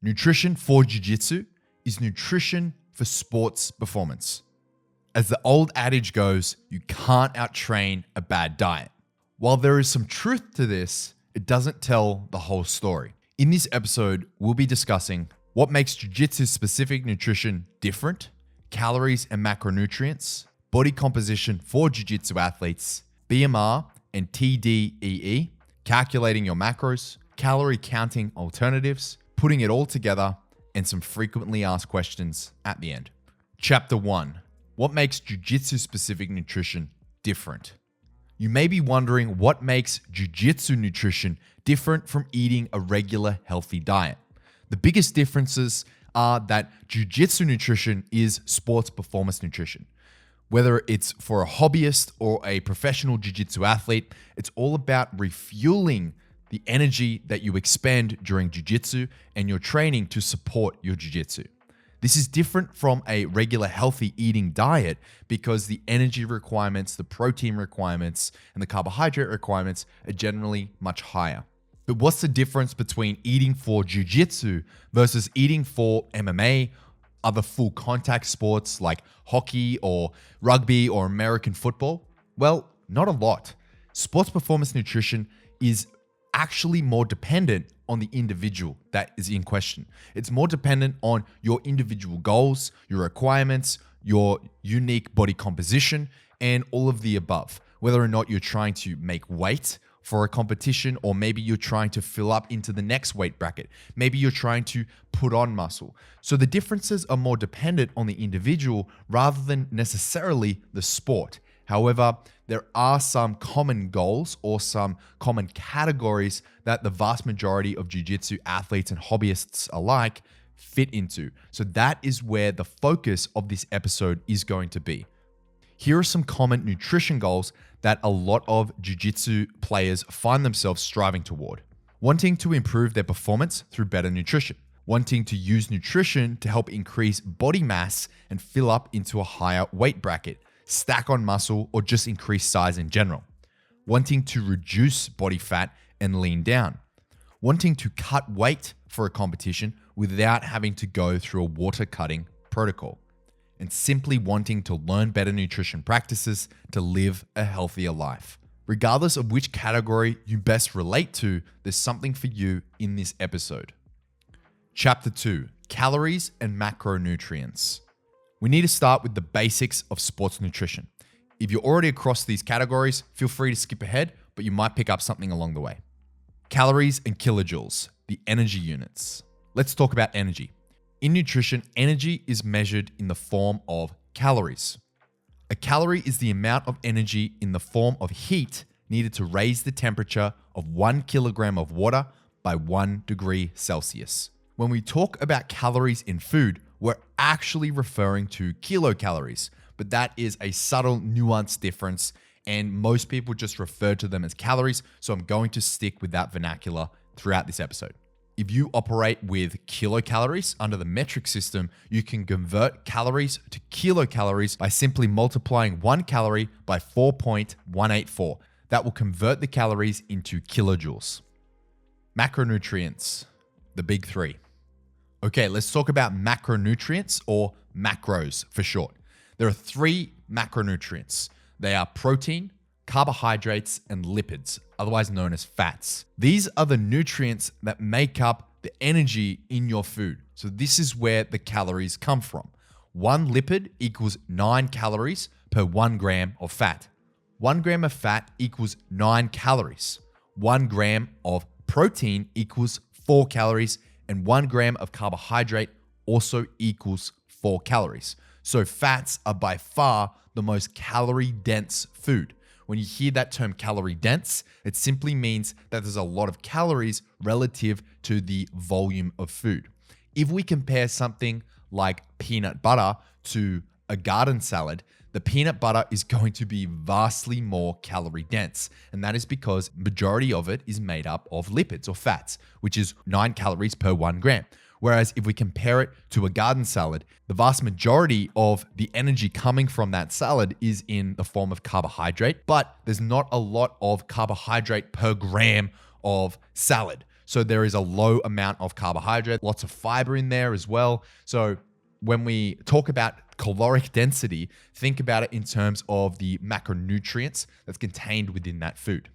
Nutrition for jiu-jitsu is nutrition for sports performance. As the old adage goes, you can't outtrain a bad diet. While there is some truth to this, it doesn't tell the whole story. In this episode, we'll be discussing what makes jiu-jitsu-specific nutrition different, calories and macronutrients, body composition for jiu-jitsu athletes, BMR and TDEE, calculating your macros, calorie-counting alternatives, putting it all together, and some frequently asked questions at the end. Chapter 1. What makes jiu-jitsu-specific nutrition different? You may be wondering what makes jiu-jitsu nutrition different from eating a regular healthy diet. The biggest differences are that jiu-jitsu nutrition is sports performance nutrition. Whether it's for a hobbyist or a professional jiu-jitsu athlete, it's all about refueling the energy that you expend during jiu-jitsu and your training to support your jiu-jitsu. This is different from a regular healthy eating diet because the energy requirements, the protein requirements, and the carbohydrate requirements are generally much higher. But what's the difference between eating for jiu-jitsu versus eating for MMA, other full contact sports like hockey or rugby or American football? Well, not a lot. Sports performance nutrition is actually more dependent on the individual that is in question. It's more dependent on your individual goals, your requirements, your unique body composition, and all of the above. Whether or not you're trying to make weight for a competition, or maybe you're trying to fill up into the next weight bracket. Maybe you're trying to put on muscle. So the differences are more dependent on the individual rather than necessarily the sport. However, there are some common goals or some common categories that the vast majority of jiu-jitsu athletes and hobbyists alike fit into. So that is where the focus of this episode is going to be. Here are some common nutrition goals that a lot of jiu-jitsu players find themselves striving toward. Wanting to improve their performance through better nutrition. Wanting to use nutrition to help increase body mass and fill up into a higher weight bracket, stack on muscle, or just increase size in general. Wanting to reduce body fat and lean down. Wanting to cut weight for a competition without having to go through a water cutting protocol. And simply wanting to learn better nutrition practices to live a healthier life. Regardless of which category you best relate to, there's something for you in this episode. Chapter 2, Calories and Macronutrients. We need to start with the basics of sports nutrition. If you're already across these categories, feel free to skip ahead, but you might pick up something along the way. Calories and kilojoules, the energy units. Let's talk about energy. In nutrition, energy is measured in the form of calories. A calorie is the amount of energy in the form of heat needed to raise the temperature of 1 kilogram of water by 1 degree Celsius. When we talk about calories in food, we're actually referring to kilocalories, but that is a subtle nuance difference, and most people just refer to them as calories, so I'm going to stick with that vernacular throughout this episode. If you operate with kilocalories under the metric system, you can convert calories to kilocalories by simply multiplying 1 calorie by 4.184. That will convert the calories into kilojoules. Macronutrients, the big three. Okay, let's talk about macronutrients, or macros for short. There are 3 macronutrients. They are protein, carbohydrates, and lipids, otherwise known as fats. These are the nutrients that make up the energy in your food. So this is where the calories come from. 1 lipid equals 9 calories per 1 gram of fat. 1 gram of fat equals 9 calories. 1 gram of protein equals 4 calories. And 1 gram of carbohydrate also equals 4 calories. So fats are by far the most calorie-dense food. When you hear that term calorie-dense, it simply means that there's a lot of calories relative to the volume of food. If we compare something like peanut butter to a garden salad, the peanut butter is going to be vastly more calorie dense. And that is because majority of it is made up of lipids or fats, which is 9 calories per 1 gram. Whereas if we compare it to a garden salad, the vast majority of the energy coming from that salad is in the form of carbohydrate, but there's not a lot of carbohydrate per gram of salad. So there is a low amount of carbohydrate, lots of fiber in there as well. So when we talk about caloric density, think about it in terms of the macronutrients that's contained within that food.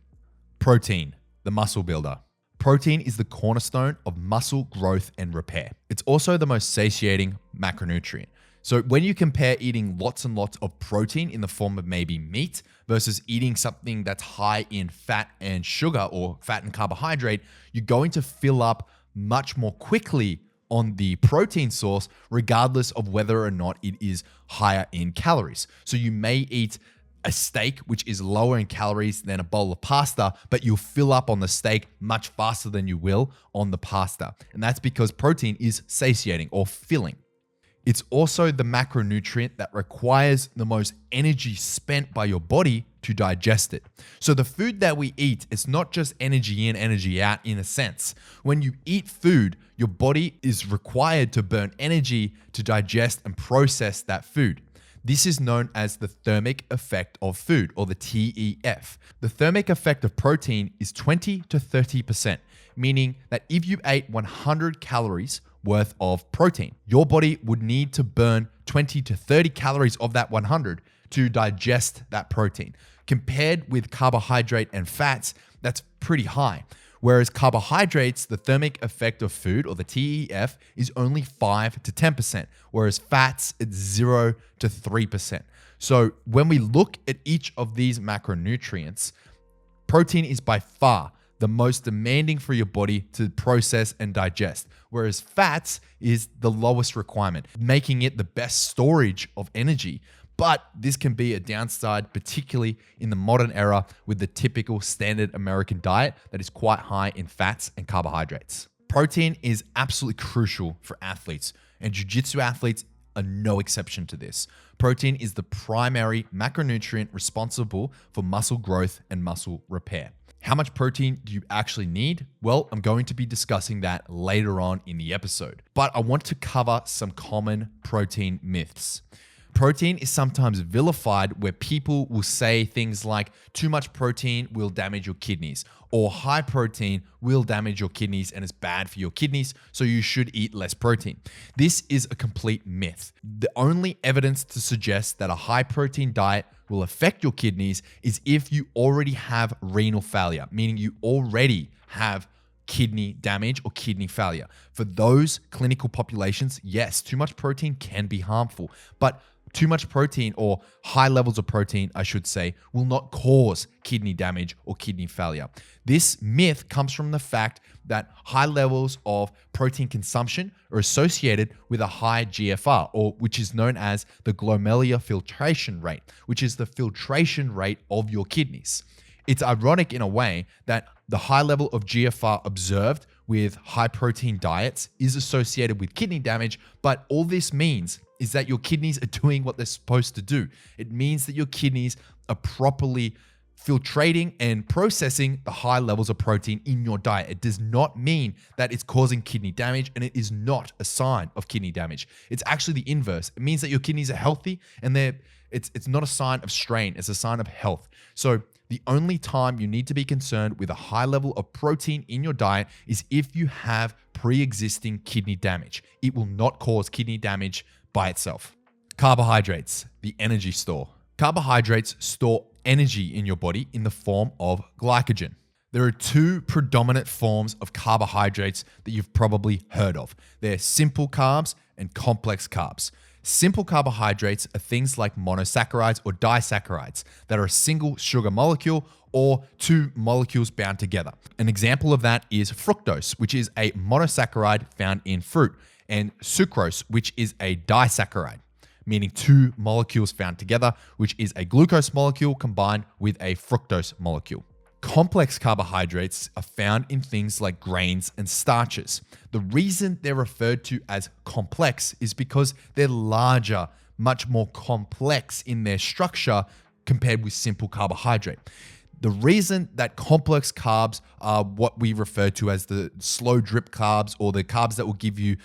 Protein, the muscle builder. Protein is the cornerstone of muscle growth and repair. It's also the most satiating macronutrient. So when you compare eating lots and lots of protein in the form of maybe meat versus eating something that's high in fat and sugar or fat and carbohydrate, you're going to fill up much more quickly on the protein source, regardless of whether or not it is higher in calories. So you may eat a steak, which is lower in calories than a bowl of pasta, but you'll fill up on the steak much faster than you will on the pasta. And that's because protein is satiating or filling. It's also the macronutrient that requires the most energy spent by your body to digest it. So the food that we eat, it's not just energy in, energy out in a sense. When you eat food, your body is required to burn energy to digest and process that food. This is known as the thermic effect of food, or the TEF. The thermic effect of protein is 20 to 30%, meaning that if you ate 100 calories worth of protein, your body would need to burn 20 to 30 calories of that 100 to digest that protein. Compared with carbohydrate and fats, that's pretty high. Whereas carbohydrates, the thermic effect of food, or the TEF, is only 5 to 10%, whereas fats, it's 0 to 3%. So when we look at each of these macronutrients, protein is by far the most demanding for your body to process and digest, whereas fats is the lowest requirement, making it the best storage of energy. But this can be a downside, particularly in the modern era with the typical standard American diet that is quite high in fats and carbohydrates. Protein is absolutely crucial for athletes, and jiu-jitsu athletes are no exception to this. Protein is the primary macronutrient responsible for muscle growth and muscle repair. How much protein do you actually need? Well, I'm going to be discussing that later on in the episode, but I want to cover some common protein myths. Protein is sometimes vilified, where people will say things like too much protein will damage your kidneys, or high protein will damage your kidneys and is bad for your kidneys, so you should eat less protein. This is a complete myth. The only evidence to suggest that a high protein diet will affect your kidneys is if you already have renal failure, meaning you already have kidney damage or kidney failure. For those clinical populations, yes, too much protein can be harmful, but too much protein, or high levels of protein, I should say, will not cause kidney damage or kidney failure. This myth comes from the fact that high levels of protein consumption are associated with a high GFR, or which is known as the glomerular filtration rate, which is the filtration rate of your kidneys. It's ironic in a way that the high level of GFR observed with high protein diets is associated with kidney damage, but all this means is that your kidneys are doing what they're supposed to do. It means that your kidneys are properly filtrating and processing the high levels of protein in your diet. It does not mean that it's causing kidney damage, and it is not a sign of kidney damage. It's actually the inverse. It means that your kidneys are healthy, and it's not a sign of strain, it's a sign of health. So the only time you need to be concerned with a high level of protein in your diet is if you have pre-existing kidney damage. It will not cause kidney damage by itself. Carbohydrates, the energy store. Carbohydrates store energy in your body in the form of glycogen. There are two predominant forms of carbohydrates that you've probably heard of. They're simple carbs and complex carbs. Simple carbohydrates are things like monosaccharides or disaccharides that are a single sugar molecule or two molecules bound together. An example of that is fructose, which is a monosaccharide found in fruit, and sucrose, which is a disaccharide, meaning two molecules found together, which is a glucose molecule combined with a fructose molecule. Complex carbohydrates are found in things like grains and starches. The reason they're referred to as complex is because they're larger, much more complex in their structure compared with simple carbohydrate. The reason that complex carbs are what we refer to as the slow drip carbs, or the carbs that will give you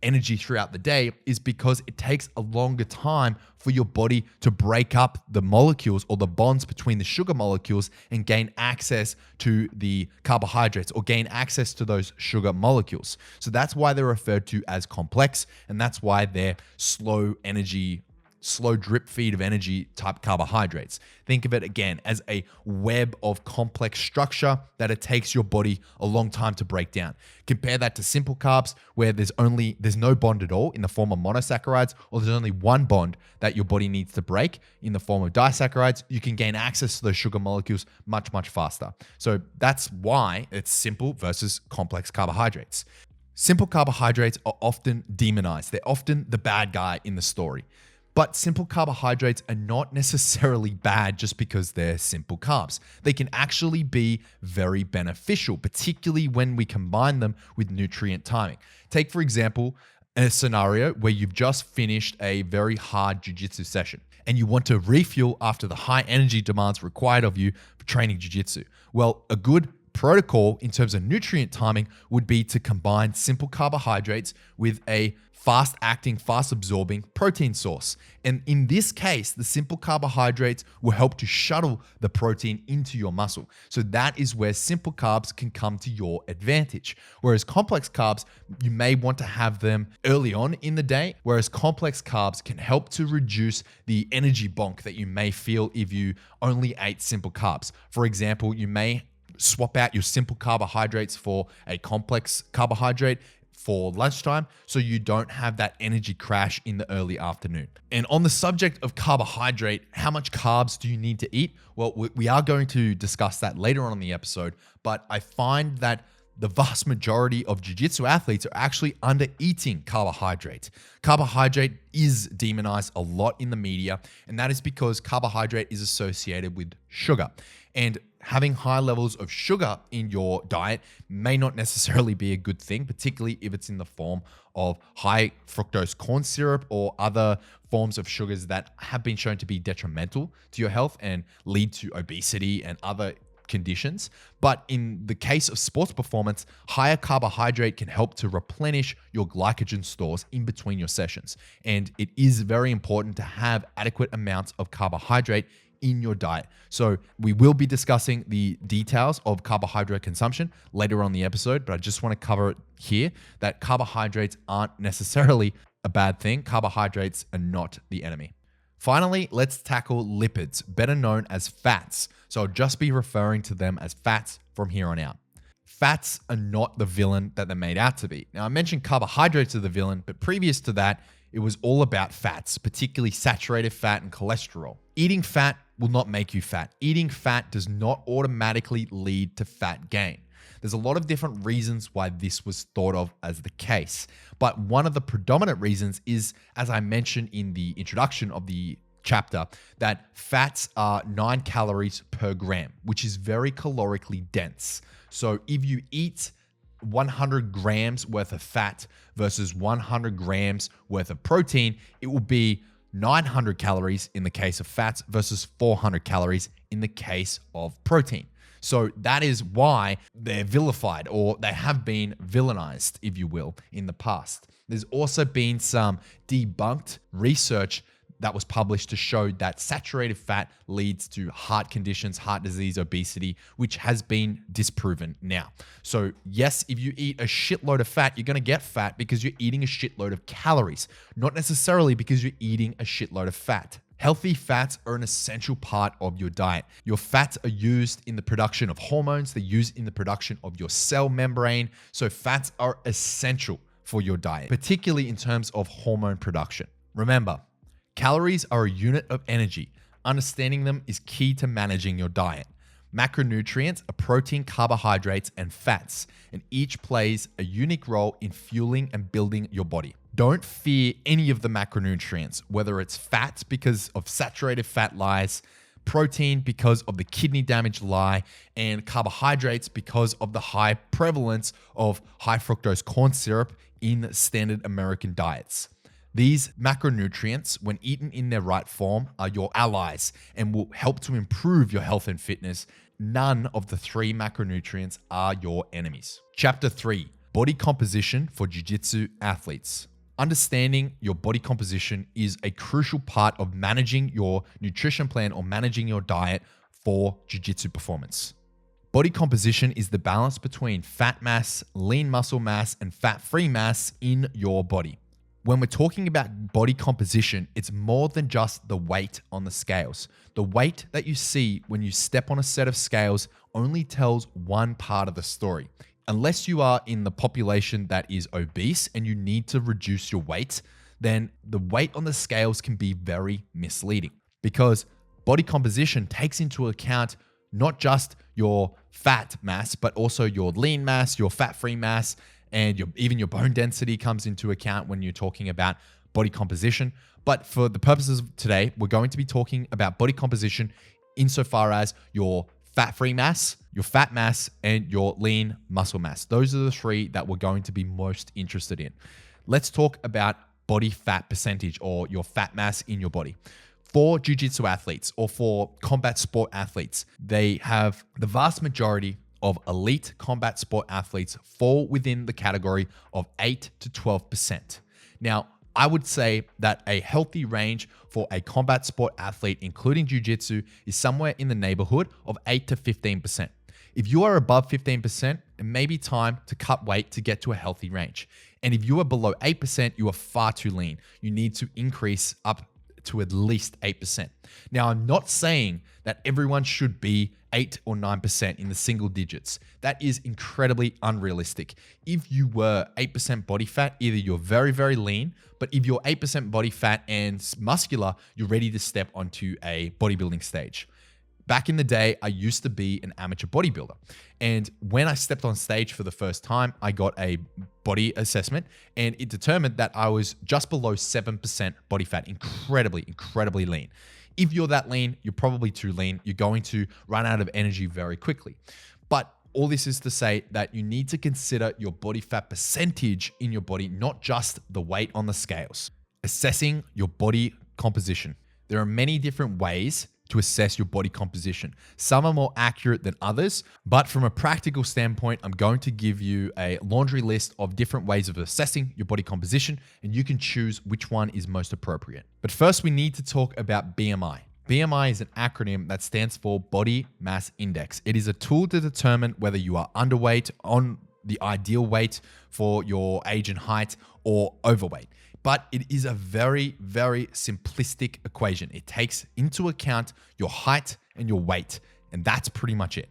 energy throughout the day is because it takes a longer time for your body to break up the molecules or the bonds between the sugar molecules and gain access to the carbohydrates or gain access to those sugar molecules. So that's why they're referred to as complex, and that's why they're slow drip feed of energy type carbohydrates. Think of it again as a web of complex structure that it takes your body a long time to break down. Compare that to simple carbs where there's no bond at all in the form of monosaccharides, or there's only one bond that your body needs to break in the form of disaccharides. You can gain access to those sugar molecules much, much faster. So that's why it's simple versus complex carbohydrates. Simple carbohydrates are often demonized. They're often the bad guy in the story. But simple carbohydrates are not necessarily bad just because they're simple carbs. They can actually be very beneficial, particularly when we combine them with nutrient timing. Take, for example, a scenario where you've just finished a very hard jiu-jitsu session and you want to refuel after the high energy demands required of you for training jiu-jitsu. Well, a good protocol in terms of nutrient timing would be to combine simple carbohydrates with a fast-acting, fast-absorbing protein source. And in this case, the simple carbohydrates will help to shuttle the protein into your muscle. So that is where simple carbs can come to your advantage. Whereas complex carbs, you may want to have them early on in the day, whereas complex carbs can help to reduce the energy bonk that you may feel if you only ate simple carbs. For example, you may swap out your simple carbohydrates for a complex carbohydrate for lunchtime so you don't have that energy crash in the early afternoon. And on the subject of carbohydrate, how much carbs do you need to eat? Well, we are going to discuss that later on in the episode, but I find that the vast majority of jiu-jitsu athletes are actually under eating carbohydrate. Carbohydrate is demonized a lot in the media, and that is because carbohydrate is associated with sugar. And having high levels of sugar in your diet may not necessarily be a good thing, particularly if it's in the form of high fructose corn syrup or other forms of sugars that have been shown to be detrimental to your health and lead to obesity and other conditions. But in the case of sports performance, higher carbohydrate can help to replenish your glycogen stores in between your sessions. And it is very important to have adequate amounts of carbohydrate in your diet. So we will be discussing the details of carbohydrate consumption later on in the episode, but I just want to cover it here that carbohydrates aren't necessarily a bad thing. Carbohydrates are not the enemy. Finally, let's tackle lipids, better known as fats. So I'll just be referring to them as fats from here on out. Fats are not the villain that they're made out to be. Now, I mentioned carbohydrates are the villain, but previous to that, it was all about fats, particularly saturated fat and cholesterol. Eating fat will not make you fat. Eating fat does not automatically lead to fat gain. There's a lot of different reasons why this was thought of as the case, but one of the predominant reasons is, as I mentioned in the introduction of the chapter, that fats are 9 calories per gram, which is very calorically dense. So if you eat 100 grams worth of fat versus 100 grams worth of protein, it will be 900 calories in the case of fats versus 400 calories in the case of protein. So that is why they're vilified, or they have been villainized, if you will, in the past. There's also been some debunked research that was published to show that saturated fat leads to heart conditions, heart disease, obesity, which has been disproven now. So yes, if you eat a shitload of fat, you're going to get fat because you're eating a shitload of calories, not necessarily because you're eating a shitload of fat. Healthy fats are an essential part of your diet. Your fats are used in the production of hormones. They're used in the production of your cell membrane. So fats are essential for your diet, particularly in terms of hormone production. Remember, calories are a unit of energy. Understanding them is key to managing your diet. Macronutrients are protein, carbohydrates, and fats, and each plays a unique role in fueling and building your body. Don't fear any of the macronutrients, whether it's fat because of saturated fat lies, protein because of the kidney damage lie, and carbohydrates because of the high prevalence of high fructose corn syrup in standard American diets. These macronutrients, when eaten in their right form, are your allies and will help to improve your health and fitness. None of the 3 macronutrients are your enemies. Chapter 3, Body Composition for Jiu-Jitsu Athletes. Understanding your body composition is a crucial part of managing your nutrition plan or managing your diet for jiu-jitsu performance. Body composition is the balance between fat mass, lean muscle mass, and fat-free mass in your body. When we're talking about body composition, it's more than just the weight on the scales. The weight that you see when you step on a set of scales only tells one part of the story. Unless you are in the population that is obese and you need to reduce your weight, then the weight on the scales can be very misleading because body composition takes into account not just your fat mass, but also your lean mass, your fat-free mass, and even your bone density comes into account when you're talking about body composition. But for the purposes of today, we're going to be talking about body composition insofar as your fat-free mass, your fat mass, and your lean muscle mass. Those are the three that we're going to be most interested in. Let's talk about body fat percentage or your fat mass in your body. For jiu-jitsu athletes or for combat sport athletes, they have the vast majority of elite combat sport athletes fall within the category of 8 to 12%. Now, I would say that a healthy range for a combat sport athlete, including jiu-jitsu, is somewhere in the neighborhood of 8 to 15%. If you are above 15%, it may be time to cut weight to get to a healthy range. And if you are below 8%, you are far too lean. You need to increase up to at least 8%. Now, I'm not saying that everyone should be 8 or 9% in the single digits. That is incredibly unrealistic. If you were 8% body fat, either you're very, very lean, but if you're 8% body fat and muscular, you're ready to step onto a bodybuilding stage. Back in the day, I used to be an amateur bodybuilder. And when I stepped on stage for the first time, I got a body assessment and it determined that I was just below 7% body fat, incredibly lean. If you're that lean, you're probably too lean. You're going to run out of energy very quickly. But all this is to say that you need to consider your body fat percentage in your body, not just the weight on the scales. Assessing your body composition. There are many different ways to assess your body composition. Some are more accurate than others, but from a practical standpoint, I'm going to give you a laundry list of different ways of assessing your body composition, and you can choose which one is most appropriate. But first, we need to talk about BMI. BMI is an acronym that stands for Body Mass Index. It is a tool to determine whether you are underweight, on the ideal weight for your age and height, or overweight. But it is a very, very simplistic equation. It takes into account your height and your weight, and that's pretty much it.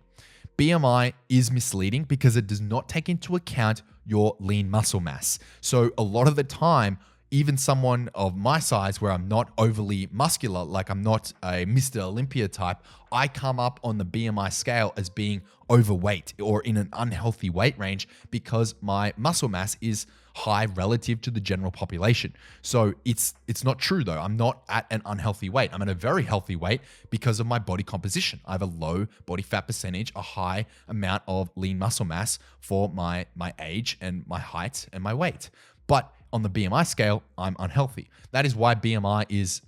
BMI is misleading because it does not take into account your lean muscle mass. So a lot of the time, even someone of my size where I'm not overly muscular, like I'm not a Mr. Olympia type, I come up on the BMI scale as being overweight or in an unhealthy weight range because my muscle mass is high relative to the general population. So it's not true though. I'm not at an unhealthy weight. I'm at a very healthy weight because of my body composition. I have a low body fat percentage, a high amount of lean muscle mass for my age and my height and my weight. But on the BMI scale, I'm unhealthy. That is why BMI is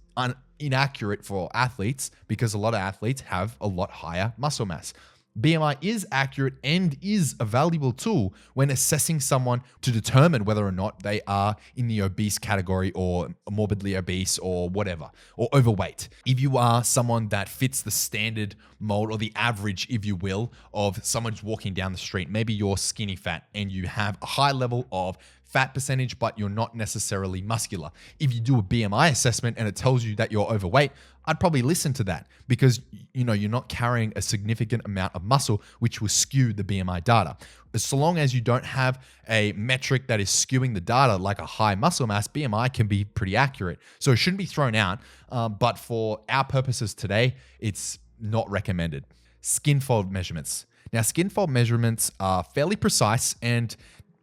inaccurate for athletes because a lot of athletes have a lot higher muscle mass. BMI is accurate and is a valuable tool when assessing someone to determine whether or not they are in the obese category or morbidly obese or whatever, or overweight. If you are someone that fits the standard mold or the average, if you will, of someone who's walking down the street, maybe you're skinny fat and you have a high level of fat percentage, but you're not necessarily muscular. If you do a BMI assessment and it tells you that you're overweight, I'd probably listen to that because you're not carrying a significant amount of muscle, which will skew the BMI data. So long as you don't have a metric that is skewing the data like a high muscle mass, BMI can be pretty accurate. So it shouldn't be thrown out. But for our purposes today, it's not recommended. Skin fold measurements. Now, skin fold measurements are fairly precise and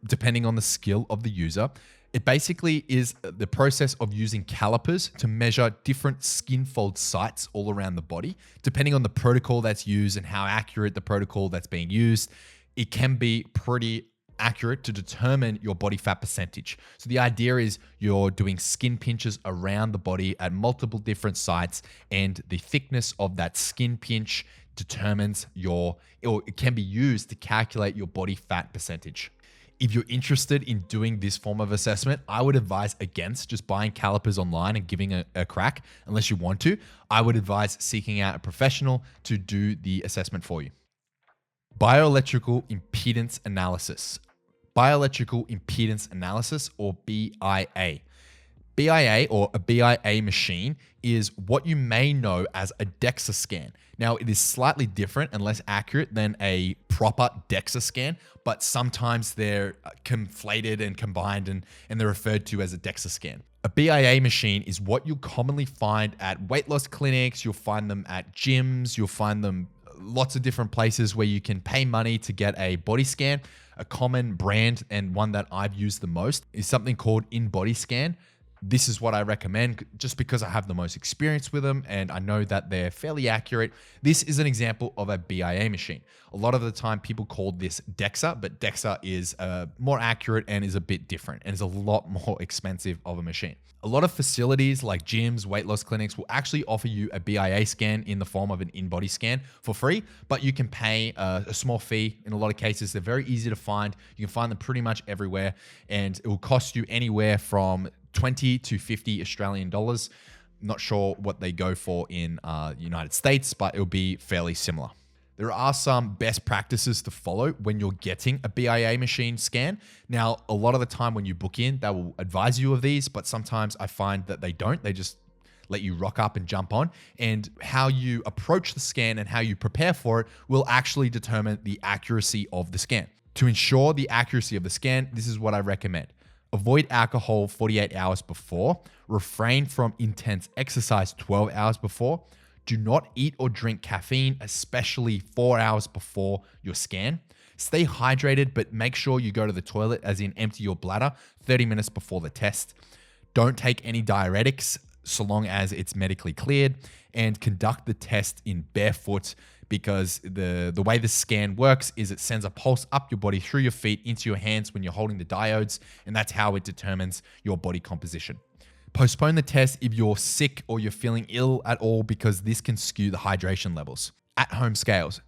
depending on the skill of the user. It basically is the process of using calipers to measure different skin fold sites all around the body. Depending on the protocol that's used and how accurate the protocol that's being used, it can be pretty accurate to determine your body fat percentage. So the idea is you're doing skin pinches around the body at multiple different sites, and the thickness of that skin pinch determines or it can be used to calculate your body fat percentage. If you're interested in doing this form of assessment, I would advise against just buying calipers online and giving a crack unless you want to. I would advise seeking out a professional to do the assessment for you. Bioelectrical impedance analysis. Bioelectrical impedance analysis, or BIA. BIA, or a BIA machine, is what you may know as a DEXA scan. Now, it is slightly different and less accurate than a proper DEXA scan, but sometimes they're conflated and combined and they're referred to as a DEXA scan. A BIA machine is what you'll commonly find at weight loss clinics, you'll find them at gyms, you'll find them lots of different places where you can pay money to get a body scan. A common brand and one that I've used the most is something called InBody Scan. This is what I recommend just because I have the most experience with them and I know that they're fairly accurate. This is an example of a BIA machine. A lot of the time people call this DEXA, but DEXA is more accurate and is a bit different and is a lot more expensive of a machine. A lot of facilities like gyms, weight loss clinics will actually offer you a BIA scan in the form of an in-body scan for free, but you can pay a small fee. In a lot of cases, they're very easy to find. You can find them pretty much everywhere and it will cost you anywhere from 20 to 50 Australian dollars. Not sure what they go for in the United States, but it'll be fairly similar. There are some best practices to follow when you're getting a BIA machine scan. Now, a lot of the time when you book in, they will advise you of these, but sometimes I find that they don't. They just let you rock up and jump on. And how you approach the scan and how you prepare for it will actually determine the accuracy of the scan. To ensure the accuracy of the scan, this is what I recommend. Avoid alcohol 48 hours before. Refrain from intense exercise 12 hours before. Do not eat or drink caffeine, especially 4 hours before your scan. Stay hydrated, but make sure you go to the toilet, as in empty your bladder 30 minutes before the test. Don't take any diuretics so long as it's medically cleared, and conduct the test in barefoot, because the way the scan works is it sends a pulse up your body through your feet into your hands when you're holding the diodes, and that's how it determines your body composition. Postpone the test if you're sick or you're feeling ill at all, because this can skew the hydration levels. At-home scales.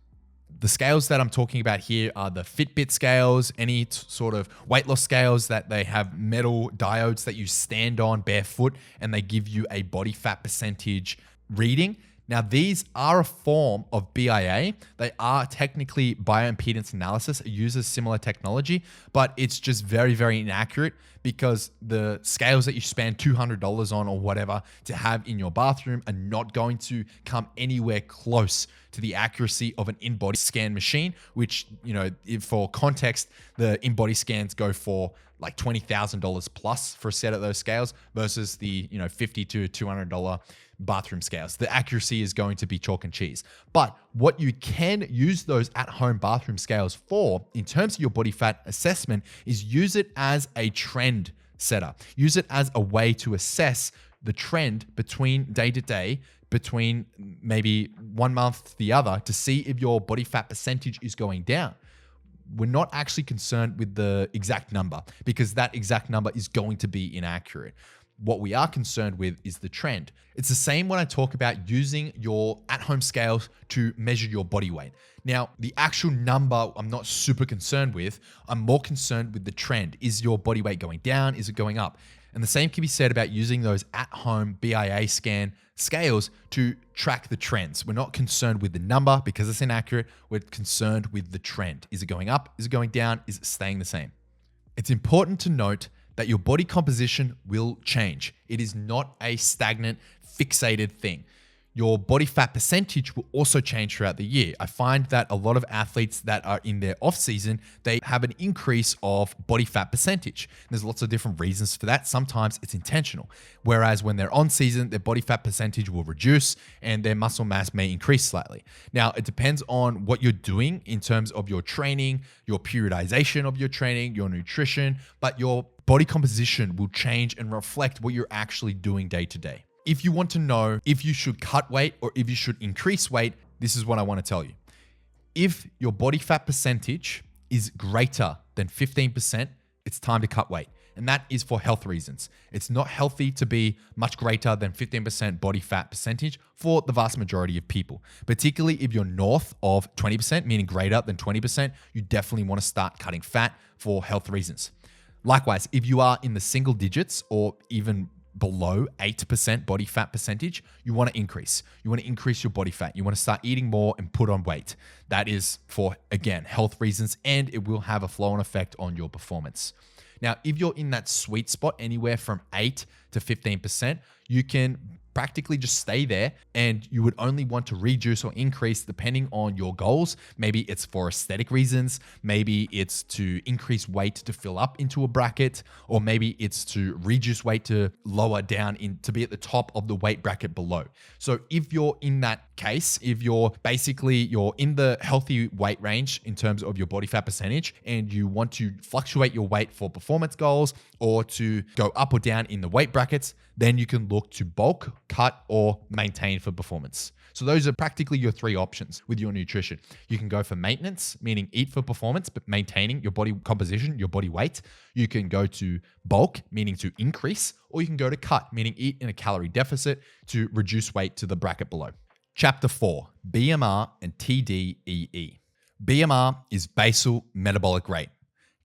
The scales that I'm talking about here are the Fitbit scales, any sort of weight loss scales that they have metal diodes that you stand on barefoot and they give you a body fat percentage reading. Now, these are a form of BIA. They are technically bioimpedance analysis. It uses similar technology, but it's just very, very inaccurate, because the scales that you spend $200 on or whatever to have in your bathroom are not going to come anywhere close to the accuracy of an in-body scan machine, which, for context, the in-body scans go for like $20,000 plus for a set of those scales versus the, $50 to $200 bathroom scales. The accuracy is going to be chalk and cheese. But what you can use those at-home bathroom scales for, in terms of your body fat assessment, is use it as a trend setter. Use it as a way to assess the trend between day to day, between maybe 1 month to the other, to see if your body fat percentage is going down. We're not actually concerned with the exact number, because that exact number is going to be inaccurate. What we are concerned with is the trend. It's the same when I talk about using your at-home scales to measure your body weight. Now, the actual number I'm not super concerned with. I'm more concerned with the trend. Is your body weight going down? Is it going up? And the same can be said about using those at-home BIA scan scales to track the trends. We're not concerned with the number because it's inaccurate. We're concerned with the trend. Is it going up? Is it going down? Is it staying the same? It's important to note that your body composition will change. It is not a stagnant, fixated thing. Your body fat percentage will also change throughout the year. I find that a lot of athletes that are in their off season, they have an increase of body fat percentage. There's lots of different reasons for that. Sometimes it's intentional. Whereas when they're on season, their body fat percentage will reduce and their muscle mass may increase slightly. Now, it depends on what you're doing in terms of your training, your periodization of your training, your nutrition, but your body composition will change and reflect what you're actually doing day to day. If you want to know if you should cut weight or if you should increase weight, this is what I want to tell you. If your body fat percentage is greater than 15%, it's time to cut weight. and that is for health reasons. It's not healthy to be much greater than 15% body fat percentage for the vast majority of people. Particularly if you're north of 20%, meaning greater than 20%, you definitely want to start cutting fat for health reasons. Likewise, if you are in the single digits or even below 8% body fat percentage, you want to increase. You want to increase your body fat. You want to start eating more and put on weight. That is for, again, health reasons, and it will have a flow-on effect on your performance. Now, if you're in that sweet spot, anywhere from 8 to 15%, you can practically just stay there, and you would only want to reduce or increase depending on your goals. Maybe it's for aesthetic reasons, maybe it's to increase weight to fill up into a bracket, or maybe it's to reduce weight to lower down to be at the top of the weight bracket below. So if you're in that case, if you're in the healthy weight range in terms of your body fat percentage, and you want to fluctuate your weight for performance goals or to go up or down in the weight brackets, then you can look to bulk, cut, or maintain for performance. So those are practically your three options with your nutrition. You can go for maintenance, meaning eat for performance, but maintaining your body composition, your body weight. You can go to bulk, meaning to increase, or you can go to cut, meaning eat in a calorie deficit to reduce weight to the bracket below. Chapter 4, BMR and TDEE. BMR is basal metabolic rate.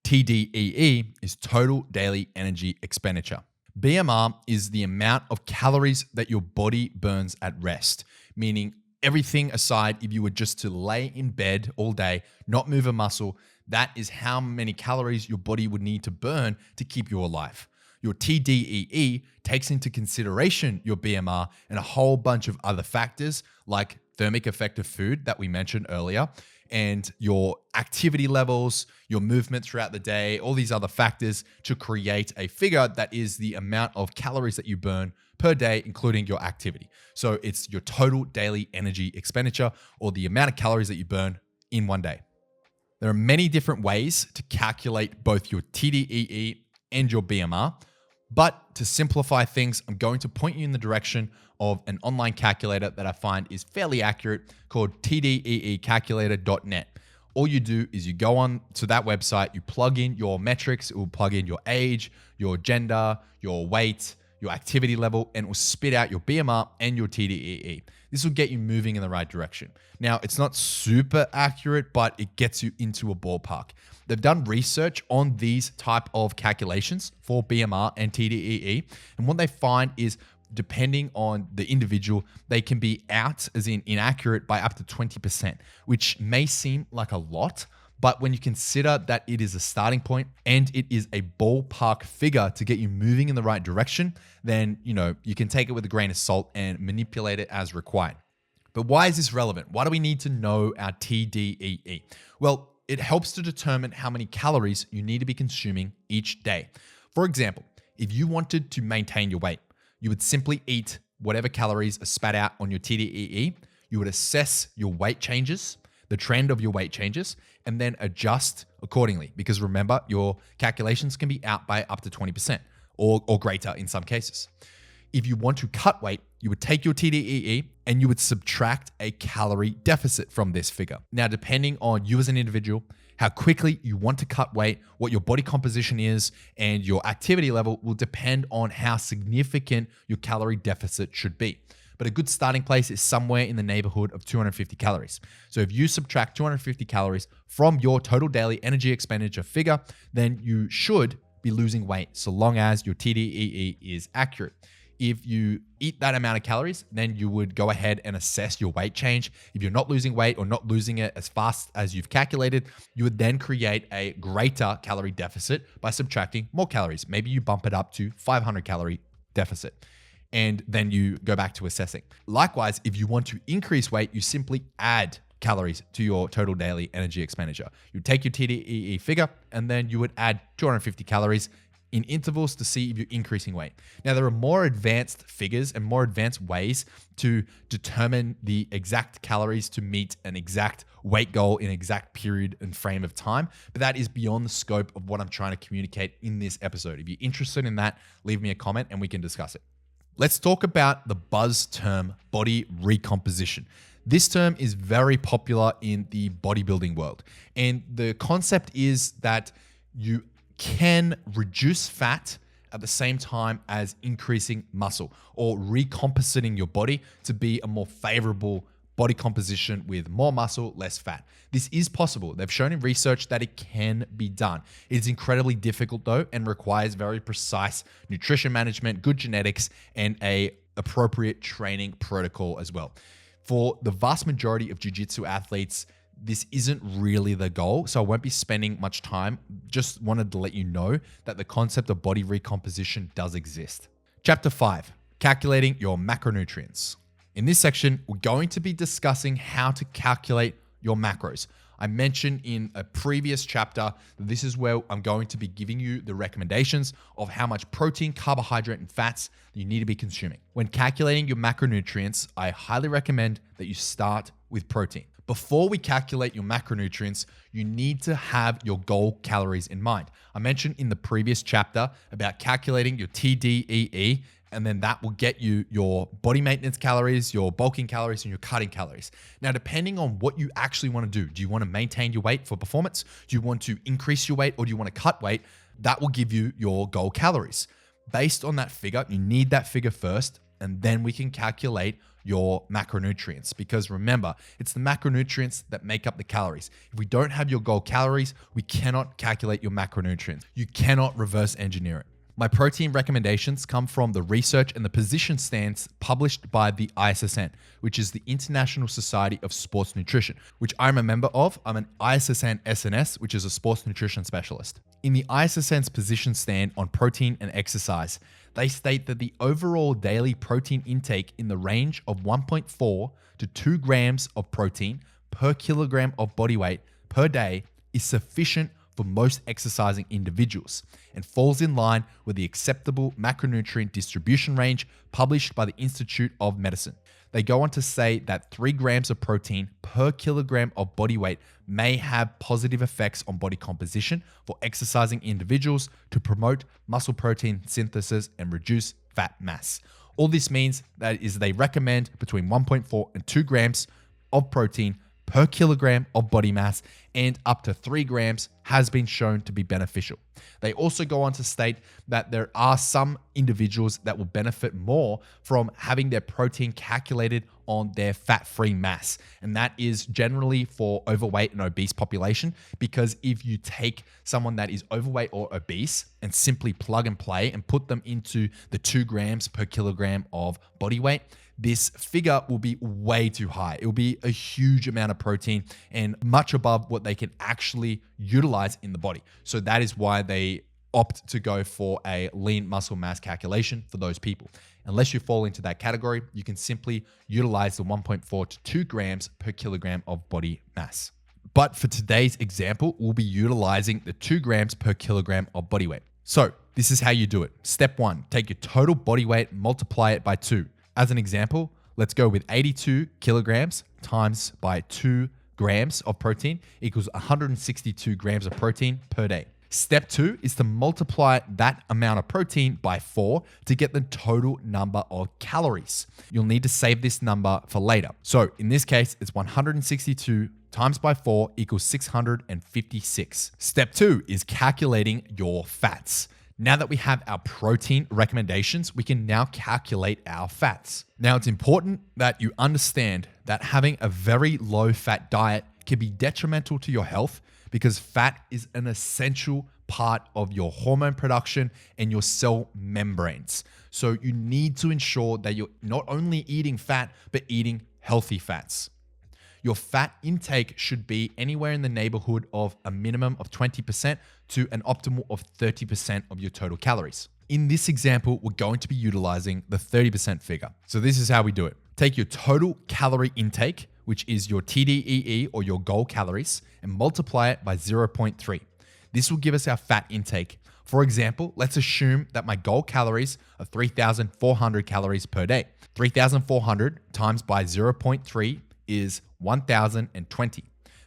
TDEE is total daily energy expenditure. BMR is the amount of calories that your body burns at rest, meaning everything aside, if you were just to lay in bed all day, not move a muscle, that is how many calories your body would need to burn to keep you alive. Your TDEE takes into consideration your BMR and a whole bunch of other factors like thermic effect of food that we mentioned earlier, and your activity levels, your movement throughout the day, all these other factors to create a figure that is the amount of calories that you burn per day, including your activity. So it's your total daily energy expenditure, or the amount of calories that you burn in one day. There are many different ways to calculate both your TDEE and your BMR, but to simplify things, I'm going to point you in the direction of an online calculator that I find is fairly accurate called tdeecalculator.net. All you do is you go on to that website, you plug in your metrics, it will plug in your age, your gender, your weight, your activity level, and it will spit out your BMR and your TDEE. This will get you moving in the right direction. Now, it's not super accurate, but it gets you into a ballpark. They've done research on these type of calculations for BMR and TDEE, and what they find is depending on the individual, they can be out, as in inaccurate, by up to 20%, which may seem like a lot, but when you consider that it is a starting point and it is a ballpark figure to get you moving in the right direction, then you can take it with a grain of salt and manipulate it as required. But why is this relevant? Why do we need to know our TDEE? Well, it helps to determine how many calories you need to be consuming each day. For example, if you wanted to maintain your weight, you would simply eat whatever calories are spat out on your TDEE. You would assess your weight changes, the trend of your weight changes, and then adjust accordingly. Because remember, your calculations can be out by up to 20% or greater in some cases. If you want to cut weight, you would take your TDEE and you would subtract a calorie deficit from this figure. Now, depending on you as an individual, how quickly you want to cut weight, what your body composition is, and your activity level will depend on how significant your calorie deficit should be. But a good starting place is somewhere in the neighborhood of 250 calories. So if you subtract 250 calories from your total daily energy expenditure figure, then you should be losing weight so long as your TDEE is accurate. If you eat that amount of calories, then you would go ahead and assess your weight change. If you're not losing weight or not losing it as fast as you've calculated, you would then create a greater calorie deficit by subtracting more calories. Maybe you bump it up to 500 calorie deficit, and then you go back to assessing. Likewise, if you want to increase weight, you simply add calories to your total daily energy expenditure. You take your TDEE figure, and then you would add 250 calories in intervals to see if you're increasing weight. Now, there are more advanced figures and more advanced ways to determine the exact calories to meet an exact weight goal in an exact period and frame of time, but that is beyond the scope of what I'm trying to communicate in this episode. If you're interested in that, leave me a comment and we can discuss it. Let's talk about the buzz term body recomposition. This term is very popular in the bodybuilding world, and the concept is that you can reduce fat at the same time as increasing muscle or recompositing your body to be a more favorable body composition with more muscle, less fat. This is possible. They've shown in research that it can be done. It is incredibly difficult though and requires very precise nutrition management, good genetics, and a appropriate training protocol as well. For the vast majority of jiu-jitsu athletes, this isn't really the goal, so I won't be spending much time. Just wanted to let you know that the concept of body recomposition does exist. Chapter 5, calculating your macronutrients. In this section, we're going to be discussing how to calculate your macros. I mentioned in a previous chapter that this is where I'm going to be giving you the recommendations of how much protein, carbohydrate, and fats you need to be consuming. When calculating your macronutrients, I highly recommend that you start with protein. Before we calculate your macronutrients, you need to have your goal calories in mind. I mentioned in the previous chapter about calculating your TDEE, and then that will get you your body maintenance calories, your bulking calories, and your cutting calories. Now, depending on what you actually want to do you want to maintain your weight for performance? Do you want to increase your weight or do you want to cut weight? That will give you your goal calories. Based on that figure, you need that figure first, and then we can calculate your macronutrients, because remember, it's the macronutrients that make up the calories. If we don't have your goal calories, we cannot calculate your macronutrients. You cannot reverse engineer it. My protein recommendations come from the research and the position stance published by the ISSN, which is the International Society of Sports Nutrition, which I'm a member of. I'm an ISSN SNS, which is a sports nutrition specialist. In the ISSN's position stand on protein and exercise, they state that the overall daily protein intake in the range of 1.4 to 2 grams of protein per kilogram of body weight per day is sufficient for most exercising individuals and falls in line with the acceptable macronutrient distribution range published by the Institute of Medicine. They go on to say that 3 grams of protein per kilogram of body weight may have positive effects on body composition for exercising individuals to promote muscle protein synthesis and reduce fat mass. All this means that is they recommend between 1.4 and 2 grams of protein per kilogram of body mass, and up to 3 grams has been shown to be beneficial. They also go on to state that there are some individuals that will benefit more from having their protein calculated on their fat-free mass. And that is generally for overweight and obese population, because if you take someone that is overweight or obese and simply plug and play and put them into the 2 grams per kilogram of body weight, this figure will be way too high. It will be a huge amount of protein and much above what they can actually utilize in the body. So that is why they opt to go for a lean muscle mass calculation for those people. Unless you fall into that category, you can simply utilize the 1.4 to 2 grams per kilogram of body mass. But for today's example, we'll be utilizing the 2 grams per kilogram of body weight. So this is how you do it. Step 1, take your total body weight, multiply it by 2. As an example, let's go with 82 kilograms times by 2 grams of protein equals 162 grams of protein per day. Step 2 is to multiply that amount of protein by 4 to get the total number of calories. You'll need to save this number for later. So in this case, it's 162 times by 4 equals 656. Step 2 is calculating your fats. Now that we have our protein recommendations, we can now calculate our fats. Now, it's important that you understand that having a very low fat diet can be detrimental to your health, because fat is an essential part of your hormone production and your cell membranes. So you need to ensure that you're not only eating fat, but eating healthy fats. Your fat intake should be anywhere in the neighborhood of a minimum of 20% to an optimal of 30% of your total calories. In this example, we're going to be utilizing the 30% figure. So this is how we do it. Take your total calorie intake, which is your TDEE or your goal calories, and multiply it by 0.3. This will give us our fat intake. For example, let's assume that my goal calories are 3,400 calories per day. 3,400 times by 0.3 is 1,020.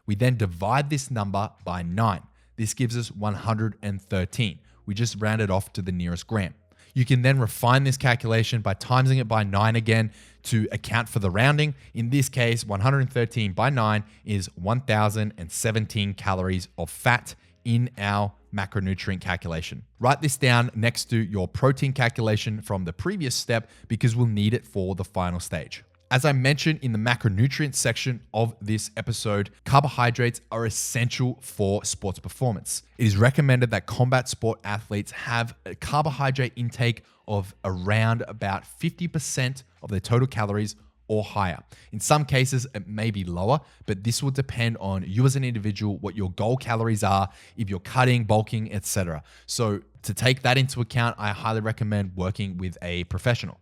We then divide this number by 9. This gives us 113. We just round it off to the nearest gram. You can then refine this calculation by timesing it by 9 again to account for the rounding. In this case, 113 by 9 is 1,017 calories of fat in our macronutrient calculation. Write this down next to your protein calculation from the previous step because we'll need it for the final stage. As I mentioned in the macronutrients section of this episode, carbohydrates are essential for sports performance. It is recommended that combat sport athletes have a carbohydrate intake of around about 50% of their total calories or higher. In some cases, it may be lower, but this will depend on you as an individual, what your goal calories are, if you're cutting, bulking, etc. So to take that into account, I highly recommend working with a professional.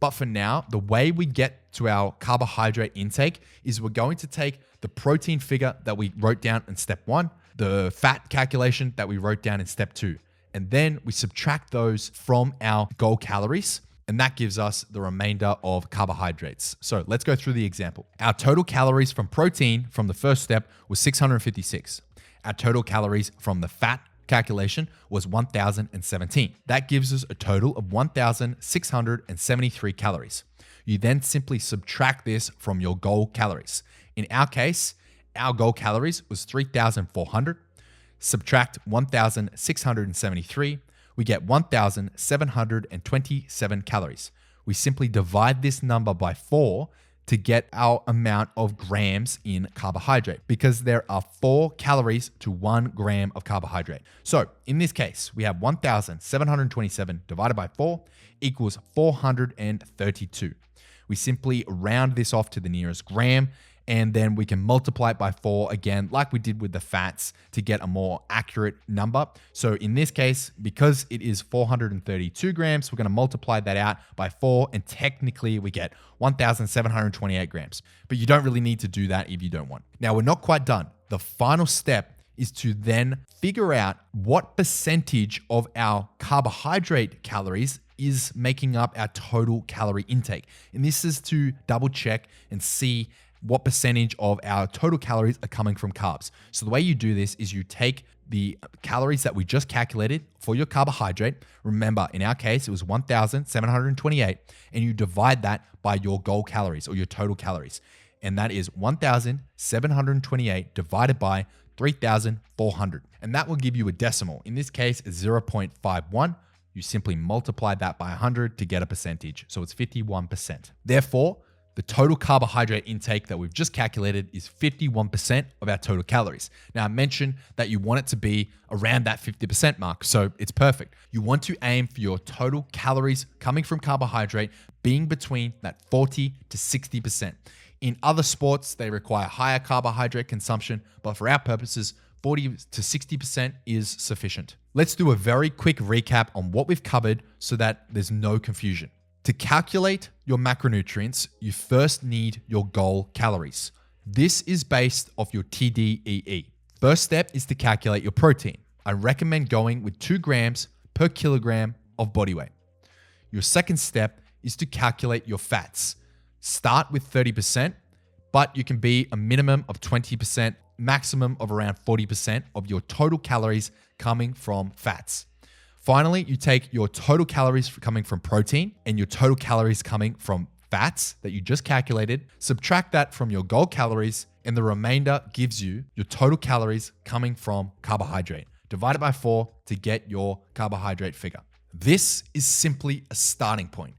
But for now, the way we get to our carbohydrate intake is we're going to take the protein figure that we wrote down in step 1, the fat calculation that we wrote down in step 2, and then we subtract those from our goal calories, and that gives us the remainder of carbohydrates. So let's go through the example. Our total calories from protein from the first step was 656. Our total calories from the fat calculation was 1,017. That gives us a total of 1,673 calories. You then simply subtract this from your goal calories. In our case, our goal calories was 3,400. Subtract 1,673, we get 1,727 calories. We simply divide this number by 4 to get our amount of grams in carbohydrate because there are 4 calories to 1 gram of carbohydrate. So in this case, we have 1,727 divided by 4 equals 432. We simply round this off to the nearest gram, and then we can multiply it by 4 again, like we did with the fats, to get a more accurate number. So in this case, because it is 432 grams, we're going to multiply that out by 4, and technically we get 1,728 grams. But you don't really need to do that if you don't want. Now, we're not quite done. The final step is to then figure out what percentage of our carbohydrate calories is making up our total calorie intake. And this is to double check and see what percentage of our total calories are coming from carbs. So the way you do this is you take the calories that we just calculated for your carbohydrate. Remember, in our case, it was 1,728, and you divide that by your goal calories or your total calories. And that is 1,728 divided by 3,400. And that will give you a decimal. In this case, it's 0.51. You simply multiply that by 100 to get a percentage. So it's 51%. Therefore, the total carbohydrate intake that we've just calculated is 51% of our total calories. Now, I mentioned that you want it to be around that 50% mark, so it's perfect. You want to aim for your total calories coming from carbohydrate being between that 40 to 60%. In other sports, they require higher carbohydrate consumption, but for our purposes, 40 to 60% is sufficient. Let's do a very quick recap on what we've covered so that there's no confusion. To calculate your macronutrients, you first need your goal calories. This is based off your TDEE. First step is to calculate your protein. I recommend going with 2 grams per kilogram of body weight. Your second step is to calculate your fats. Start with 30%, but you can be a minimum of 20%, maximum of around 40% of your total calories coming from fats. Finally, you take your total calories coming from protein and your total calories coming from fats that you just calculated, subtract that from your goal calories, and the remainder gives you your total calories coming from carbohydrate. Divide it by 4 to get your carbohydrate figure. This is simply a starting point.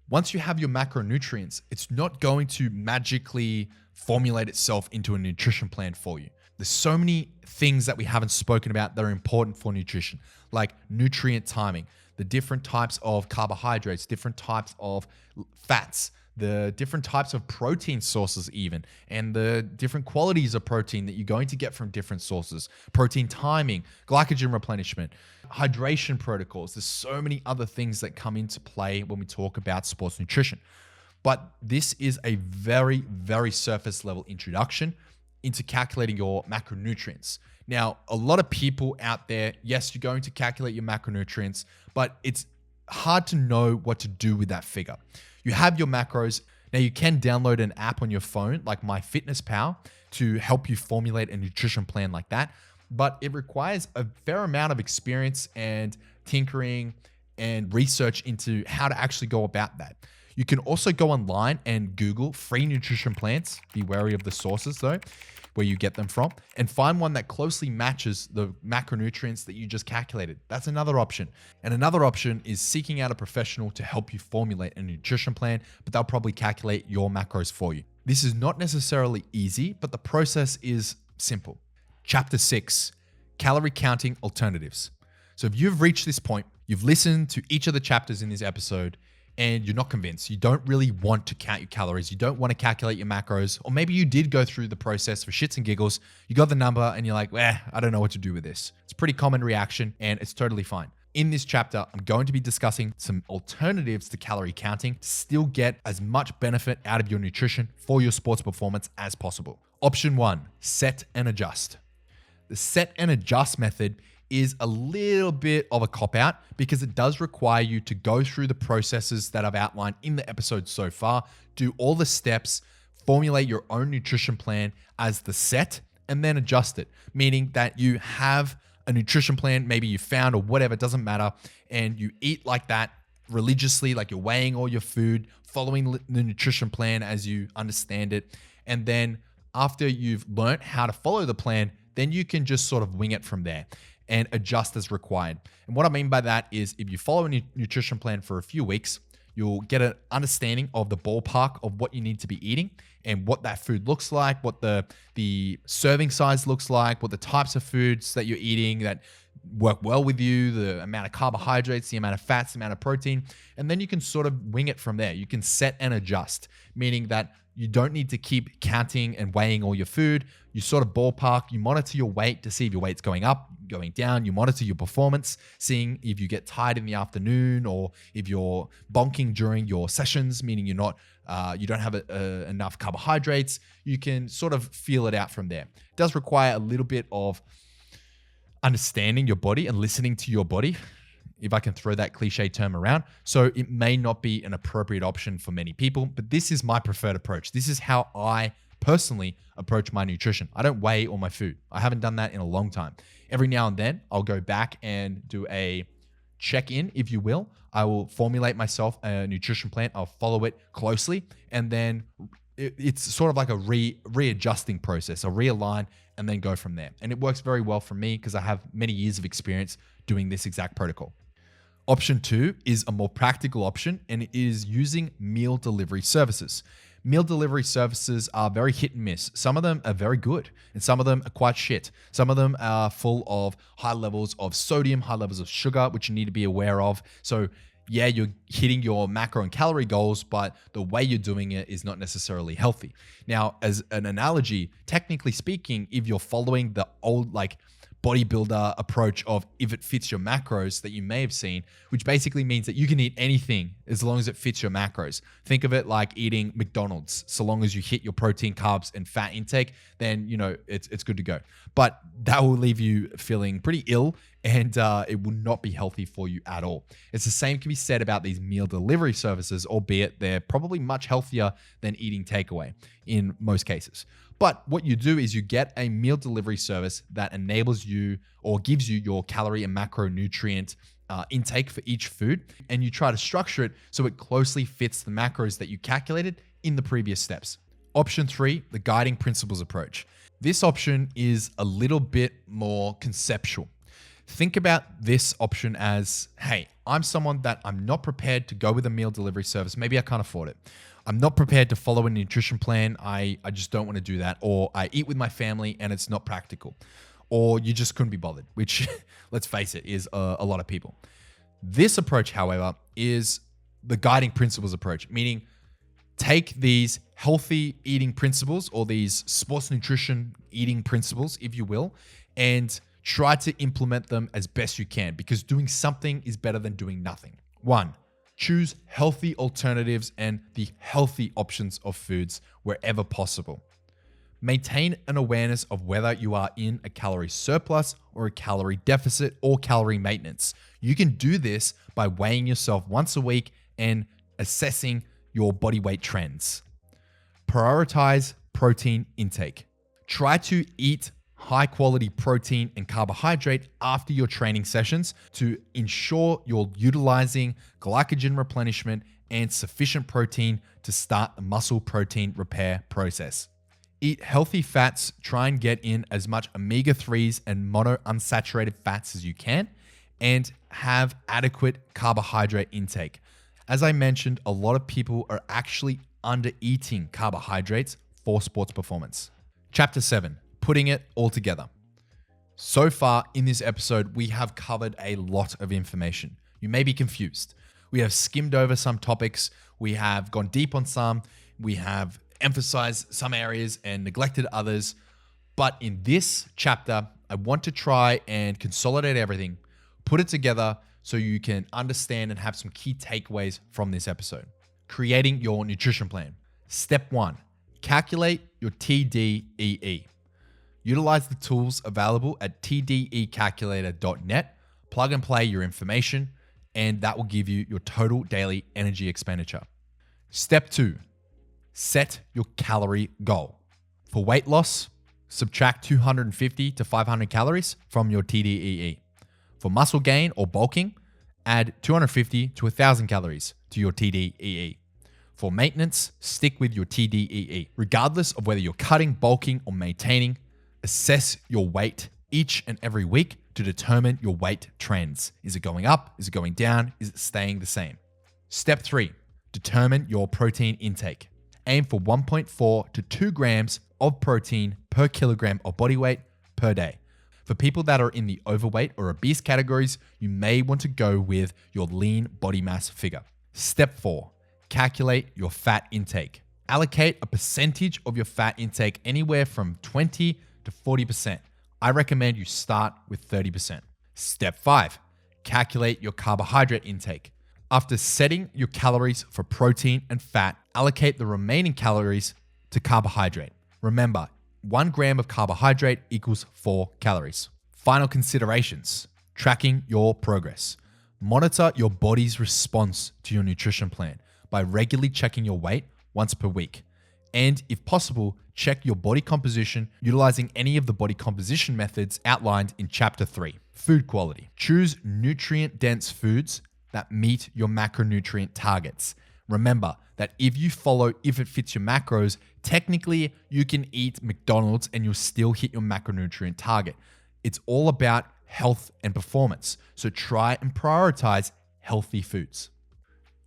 Once you have your macronutrients, it's not going to magically formulate itself into a nutrition plan for you. There's so many things that we haven't spoken about that are important for nutrition, like nutrient timing, the different types of carbohydrates, different types of fats, the different types of protein sources even, and the different qualities of protein that you're going to get from different sources, protein timing, glycogen replenishment, hydration protocols. There's so many other things that come into play when we talk about sports nutrition. But this is a very, very surface level introduction into calculating your macronutrients. Now, a lot of people out there, yes, you're going to calculate your macronutrients, but it's hard to know what to do with that figure. You have your macros. Now, you can download an app on your phone like MyFitnessPal to help you formulate a nutrition plan like that, but it requires a fair amount of experience and tinkering and research into how to actually go about that. You can also go online and Google free nutrition plans. Be wary of the sources though. where you get them from, and find one that closely matches the macronutrients that you just calculated. That's another option. And another option is seeking out a professional to help you formulate a nutrition plan, but they'll probably calculate your macros for you. This is not necessarily easy, but the process is simple. Chapter 6, Calorie-Counting Alternatives. So if you've reached this point, you've listened to each of the chapters in this episode, and you're not convinced, you don't really want to count your calories, you don't want to calculate your macros, or maybe you did go through the process for shits and giggles, you got the number and you're like, I don't know what to do with this. It's a pretty common reaction and it's totally fine. In this chapter, I'm going to be discussing some alternatives to calorie counting to still get as much benefit out of your nutrition for your sports performance as possible. Option 1, set and adjust. The set and adjust method is a little bit of a cop-out because it does require you to go through the processes that I've outlined in the episode so far, do all the steps, formulate your own nutrition plan as the set, and then adjust it, meaning that you have a nutrition plan, maybe you found or whatever, it doesn't matter, and you eat like that religiously, like you're weighing all your food, following the nutrition plan as you understand it, and then after you've learned how to follow the plan, then you can just sort of wing it from there and adjust as required. And what I mean by that is if you follow a nutrition plan for a few weeks, you'll get an understanding of the ballpark of what you need to be eating and what that food looks like, what the serving size looks like, what the types of foods that you're eating that work well with you, the amount of carbohydrates, the amount of fats, the amount of protein, and then you can sort of wing it from there. You can set and adjust, meaning that you don't need to keep counting and weighing all your food. You sort of ballpark, you monitor your weight to see if your weight's going up, going down. You monitor your performance, seeing if you get tired in the afternoon or if you're bonking during your sessions, meaning you don't have enough carbohydrates. You can sort of feel it out from there. It does require a little bit of understanding your body and listening to your body, if I can throw that cliche term around. So it may not be an appropriate option for many people, but this is my preferred approach. This is how I personally approach my nutrition. I don't weigh all my food. I haven't done that in a long time. Every now and then I'll go back and do a check-in, if you will. I will formulate myself a nutrition plan. I'll follow it closely. And then it's sort of like a readjusting process. I'll realign and then go from there. And it works very well for me because I have many years of experience doing this exact protocol. Option 2 is a more practical option, and it is using meal delivery services. Meal delivery services are very hit and miss. Some of them are very good, and some of them are quite shit. Some of them are full of high levels of sodium, high levels of sugar, which you need to be aware of. So yeah, you're hitting your macro and calorie goals, but the way you're doing it is not necessarily healthy. Now, as an analogy, technically speaking, if you're following the old bodybuilder approach of if it fits your macros that you may have seen, which basically means that you can eat anything as long as it fits your macros. Think of it like eating McDonald's. So long as you hit your protein, carbs, and fat intake, then it's good to go. But that will leave you feeling pretty ill, and it will not be healthy for you at all. It's the same can be said about these meal delivery services, albeit they're probably much healthier than eating takeaway in most cases. But what you do is you get a meal delivery service that enables you or gives you your calorie and macronutrient intake for each food, and you try to structure it so it closely fits the macros that you calculated in the previous steps. Option 3, the guiding principles approach. This option is a little bit more conceptual. Think about this option as, hey, I'm someone that I'm not prepared to go with a meal delivery service. Maybe I can't afford it. I'm not prepared to follow a nutrition plan. I just don't want to do that. Or I eat with my family and it's not practical. Or you just couldn't be bothered, which, let's face it, is a lot of people. This approach, however, is the guiding principles approach, meaning take these healthy eating principles or these sports nutrition eating principles, if you will, and try to implement them as best you can, because doing something is better than doing nothing. 1, choose healthy alternatives and the healthy options of foods wherever possible. Maintain an awareness of whether you are in a calorie surplus or a calorie deficit or calorie maintenance. You can do this by weighing yourself once a week and assessing your body weight trends. Prioritize protein intake. Try to eat high quality protein and carbohydrate after your training sessions to ensure you're utilizing glycogen replenishment and sufficient protein to start the muscle protein repair process. Eat healthy fats, try and get in as much omega-3s and monounsaturated fats as you can, and have adequate carbohydrate intake. As I mentioned, a lot of people are actually under-eating carbohydrates for sports performance. Chapter 7, putting it all together. So far in this episode, we have covered a lot of information. You may be confused. We have skimmed over some topics, we have gone deep on some, we have emphasized some areas and neglected others. But in this chapter, I want to try and consolidate everything, put it together so you can understand and have some key takeaways from this episode. Creating your nutrition plan. Step 1, calculate your TDEE. Utilize the tools available at tdecalculator.net, plug and play your information, and that will give you your total daily energy expenditure. Step 2, set your calorie goal. For weight loss, subtract 250 to 500 calories from your TDEE. For muscle gain or bulking, add 250 to 1,000 calories to your TDEE. For maintenance, stick with your TDEE. Regardless of whether you're cutting, bulking, or maintaining, assess your weight each and every week to determine your weight trends. Is it going up? Is it going down? Is it staying the same? Step 3, determine your protein intake. Aim for 1.4 to 2 grams of protein per kilogram of body weight per day. For people that are in the overweight or obese categories, you may want to go with your lean body mass figure. Step 4, calculate your fat intake. Allocate a percentage of your fat intake anywhere from 20 to 40%. I recommend you start with 30%. Step 5, calculate your carbohydrate intake. After setting your calories for protein and fat, allocate the remaining calories to carbohydrate. Remember, 1 gram of carbohydrate equals 4 calories. Final considerations, tracking your progress. Monitor your body's response to your nutrition plan by regularly checking your weight once per week. And if possible, check your body composition utilizing any of the body composition methods outlined in Chapter 3. Food quality. Choose nutrient-dense foods that meet your macronutrient targets. Remember that if it fits your macros, technically you can eat McDonald's and you'll still hit your macronutrient target. It's all about health and performance. So try and prioritize healthy foods.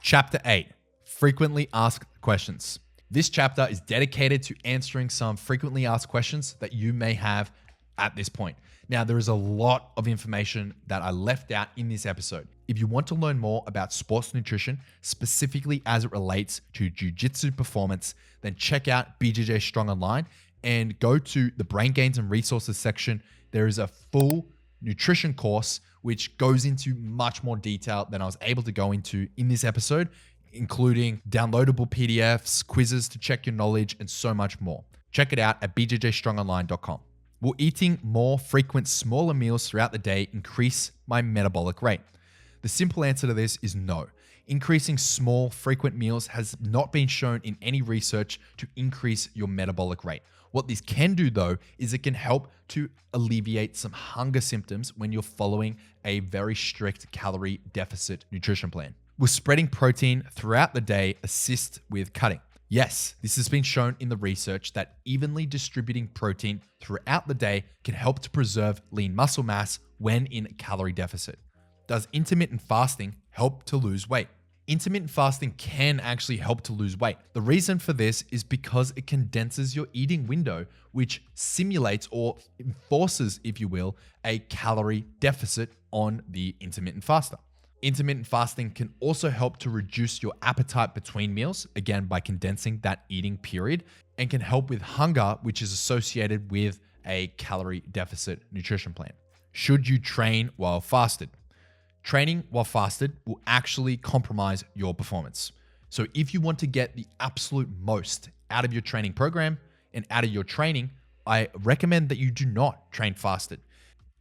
Chapter 8, frequently asked questions. This chapter is dedicated to answering some frequently asked questions that you may have at this point. Now, there is a lot of information that I left out in this episode. If you want to learn more about sports nutrition, specifically as it relates to jiu-jitsu performance, then check out BJJ Strong Online and go to the Brain Gains and Resources section. There is a full nutrition course which goes into much more detail than I was able to go into in this episode, including downloadable PDFs, quizzes to check your knowledge, and so much more. Check it out at bjjstrongonline.com. Will eating more frequent, smaller meals throughout the day increase my metabolic rate? The simple answer to this is no. Increasing small, frequent meals has not been shown in any research to increase your metabolic rate. What this can do, though, is it can help to alleviate some hunger symptoms when you're following a very strict calorie deficit nutrition plan. Will spreading protein throughout the day assist with cutting? Yes, this has been shown in the research that evenly distributing protein throughout the day can help to preserve lean muscle mass when in a calorie deficit. Does intermittent fasting help to lose weight? Intermittent fasting can actually help to lose weight. The reason for this is because it condenses your eating window, which simulates or enforces, if you will, a calorie deficit on the intermittent faster. Intermittent fasting can also help to reduce your appetite between meals, again, by condensing that eating period, and can help with hunger, which is associated with a calorie deficit nutrition plan. Should you train while fasted? Training while fasted will actually compromise your performance. So if you want to get the absolute most out of your training program and out of your training, I recommend that you do not train fasted,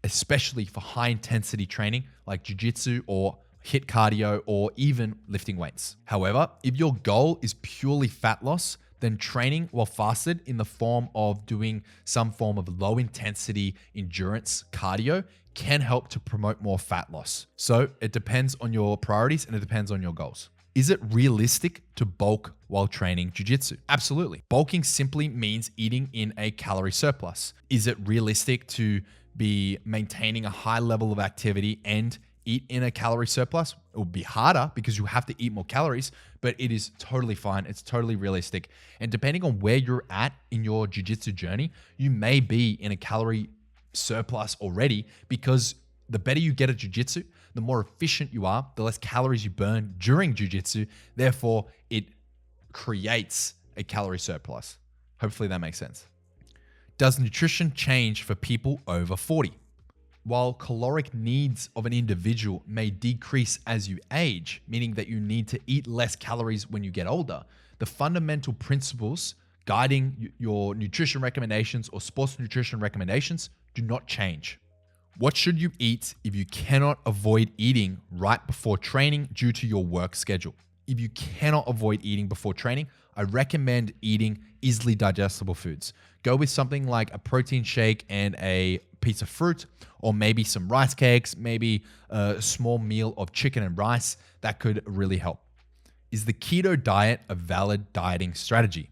especially for high intensity training like jiu-jitsu or HIIT cardio or even lifting weights. However, if your goal is purely fat loss, then training while fasted in the form of doing some form of low intensity endurance cardio can help to promote more fat loss. So it depends on your priorities and it depends on your goals. Is it realistic to bulk while training jiu-jitsu? Absolutely. Bulking simply means eating in a calorie surplus. Is it realistic to be maintaining a high level of activity and eat in a calorie surplus? It would be harder because you have to eat more calories, but it is totally fine. It's totally realistic. And depending on where you're at in your jiu-jitsu journey, you may be in a calorie surplus already, because the better you get at jiu-jitsu, the more efficient you are, the less calories you burn during jiu-jitsu. Therefore, it creates a calorie surplus. Hopefully that makes sense. Does nutrition change for people over 40? While caloric needs of an individual may decrease as you age, meaning that you need to eat less calories when you get older, the fundamental principles guiding your nutrition recommendations or sports nutrition recommendations do not change. What should you eat if you cannot avoid eating right before training due to your work schedule? If you cannot avoid eating before training, I recommend eating easily digestible foods. Go with something like a protein shake and a piece of fruit, or maybe some rice cakes, maybe a small meal of chicken and rice. That could really help. Is the keto diet a valid dieting strategy?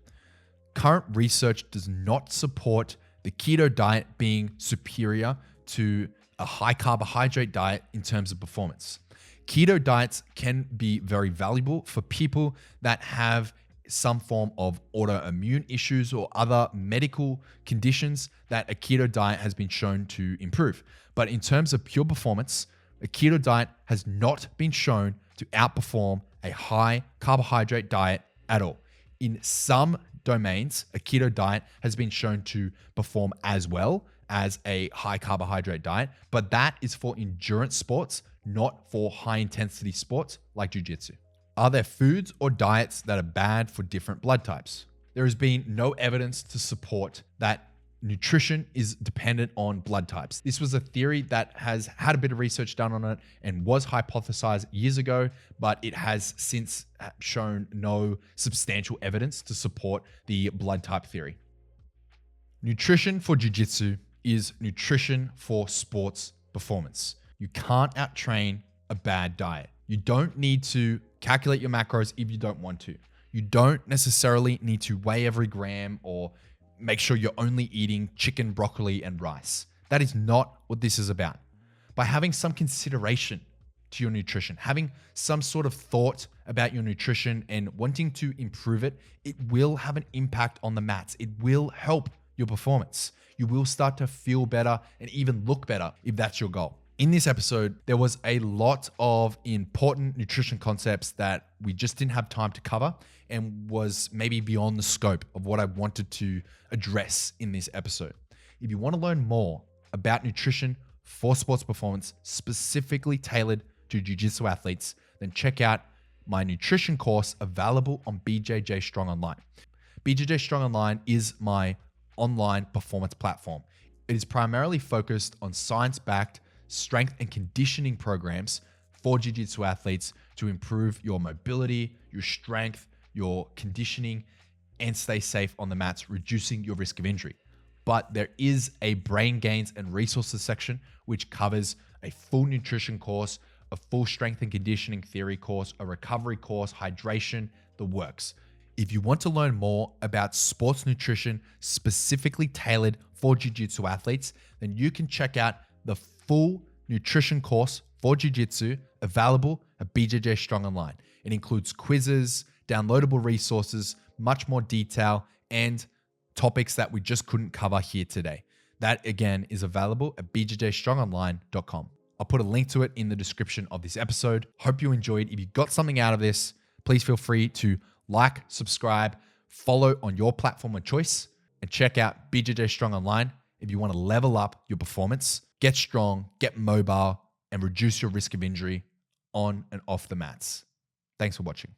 Current research does not support the keto diet being superior to a high carbohydrate diet in terms of performance. Keto diets can be very valuable for people that have some form of autoimmune issues or other medical conditions that a keto diet has been shown to improve. But in terms of pure performance, a keto diet has not been shown to outperform a high carbohydrate diet at all. In some domains, a keto diet has been shown to perform as well as a high carbohydrate diet, but that is for endurance sports, not for high intensity sports like jiu-jitsu. Are there foods or diets that are bad for different blood types? There has been no evidence to support that nutrition is dependent on blood types. This was a theory that has had a bit of research done on it and was hypothesized years ago, but it has since shown no substantial evidence to support the blood type theory. Nutrition for jiu-jitsu is nutrition for sports performance. You can't out-train a bad diet. You don't need to calculate your macros if you don't want to. You don't necessarily need to weigh every gram or make sure you're only eating chicken, broccoli, and rice. That is not what this is about. By having some consideration to your nutrition, having some sort of thought about your nutrition and wanting to improve it, it will have an impact on the mats. It will help your performance. You will start to feel better and even look better if that's your goal. In this episode, there was a lot of important nutrition concepts that we just didn't have time to cover and was maybe beyond the scope of what I wanted to address in this episode. If you want to learn more about nutrition for sports performance, specifically tailored to jiu-jitsu athletes, then check out my nutrition course available on BJJ Strong Online. BJJ Strong Online is my online performance platform. It is primarily focused on science-backed strength and conditioning programs for jiu-jitsu athletes to improve your mobility, your strength, your conditioning, and stay safe on the mats, reducing your risk of injury. But there is a brain gains and resources section, which covers a full nutrition course, a full strength and conditioning theory course, a recovery course, hydration, the works. If you want to learn more about sports nutrition specifically tailored for jiu-jitsu athletes, then you can check out the full nutrition course for jiu-jitsu available at BJJ Strong Online. It includes quizzes, downloadable resources, much more detail, and topics that we just couldn't cover here today. That again is available at bjjstrongonline.com. I'll put a link to it in the description of this episode. Hope you enjoyed. If you got something out of this, please feel free to like, subscribe, follow on your platform of choice, and check out BJJ Strong Online if you want to level up your performance, get strong, get mobile, and reduce your risk of injury on and off the mats. Thanks for watching.